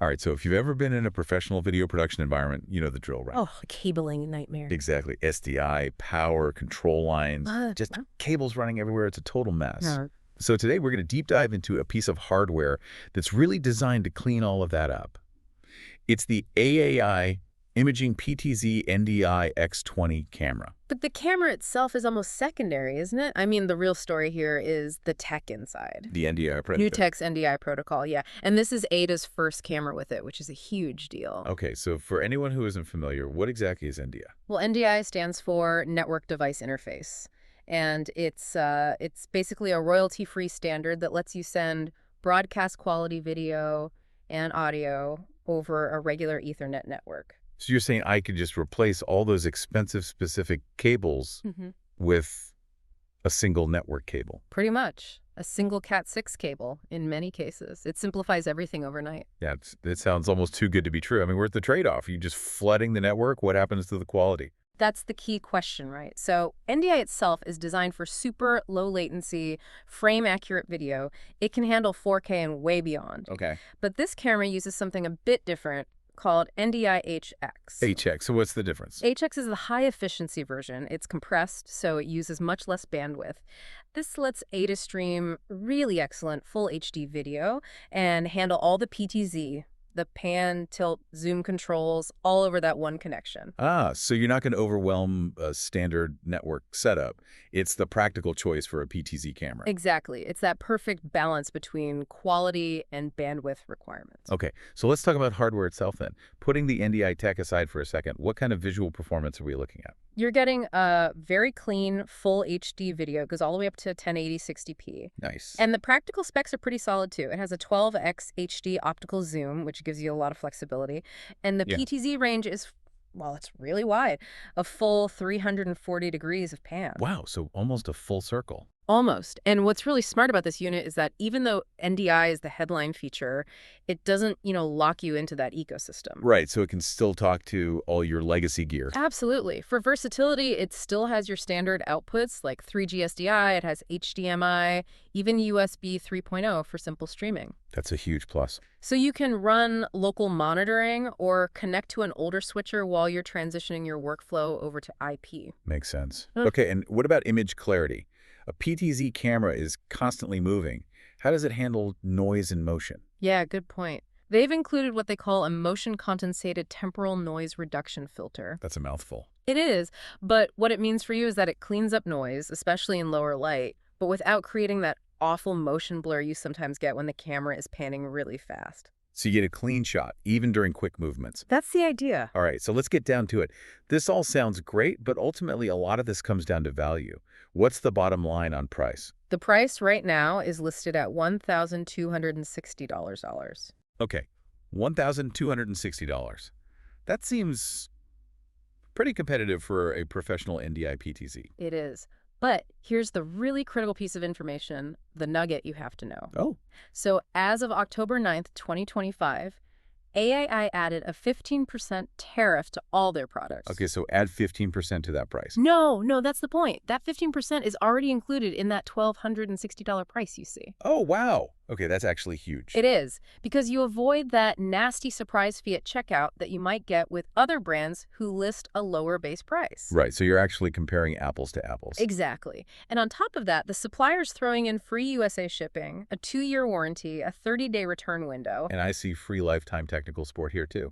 All right, so if you've ever been in a professional video production environment, you know the drill, right? Oh, cabling nightmare. Exactly. SDI, power, control lines, just Well, cables running everywhere. It's a total mess. no. So today we're going to deep dive into a piece of hardware that's really designed to clean all of that up. It's the AIDA Imaging PTZ-NDI-X20 camera. But the camera itself is almost secondary, isn't it? I mean, the real story here is the tech inside. The NDI New protocol. tech's NDI protocol, yeah. And this is AIDA's first camera with it, which is a huge deal. Okay, so for anyone who isn't familiar, what exactly is NDI? Well, NDI stands for Network Device Interface. And it's basically a royalty-free standard that lets you send broadcast quality video and audio over a regular Ethernet network. So you're saying I could just replace all those expensive specific cables with a single network cable? Pretty much. A single Cat6 cable in many cases. It simplifies everything overnight. Yeah, it sounds almost too good to be true. I mean, where's the trade-off? Are you just flooding the network? What happens to the quality? That's the key question, right? So NDI itself is designed for super low latency, frame accurate video. It can handle 4K and way beyond. Okay. But this camera uses something a bit different called NDI-HX. HX. So what's the difference? HX is the high efficiency version. It's compressed, so it uses much less bandwidth. This lets AIDA stream really excellent full HD video and handle all the PTZ, the pan, tilt, zoom controls, all over that one connection. Ah, so you're not going to overwhelm a standard network setup. It's the practical choice for a PTZ camera. Exactly. It's that perfect balance between quality and bandwidth requirements. Okay, so let's talk about hardware itself then. Putting the NDI tech aside for a second, what kind of visual performance are we looking at? You're getting a very clean, full HD video. It goes all the way up to 1080 60p. Nice. And the practical specs are pretty solid, too. It has a 12x HD optical zoom, which gives you a lot of flexibility. And the PTZ range is, well, it's really wide, a full 340 degrees of pan. Wow, so almost a full circle. Almost. And what's really smart about this unit is that even though NDI is the headline feature, it doesn't, lock you into that ecosystem. Right, so it can still talk to all your legacy gear. Absolutely. For versatility, it still has your standard outputs like 3G SDI, it has HDMI, even USB 3.0 for simple streaming. That's a huge plus. So you can run local monitoring or connect to an older switcher while you're transitioning your workflow over to IP. Makes sense. Okay, and what about image clarity? A PTZ camera is constantly moving. How does it handle noise and motion? Yeah, good point. They've included what they call a motion-compensated temporal noise reduction filter. That's a mouthful. It is, but what it means for you is that it cleans up noise, especially in lower light, but without creating that awful motion blur you sometimes get when the camera is panning really fast. So you get a clean shot, even during quick movements. That's the idea. All right, so let's get down to it. This all sounds great, but ultimately a lot of this comes down to value. What's the bottom line on price? The price right now is listed at $1,260. Okay, $1,260. That seems pretty competitive for a professional NDI PTZ. It is. But here's the really critical piece of information, the nugget you have to know. Oh. So as of October 9th, 2025, AII added a 15% tariff to all their products. Okay, so add 15% to that price. No, that's the point. That 15% is already included in that $1,260 price you see. Oh, wow. Okay, that's actually huge. It is, because you avoid that nasty surprise fee at checkout that you might get with other brands who list a lower base price. Right, so you're actually comparing apples to apples. Exactly. And on top of that, the supplier's throwing in free USA shipping, a 2-year warranty, a 30-day return window. And I see free lifetime technical support here too.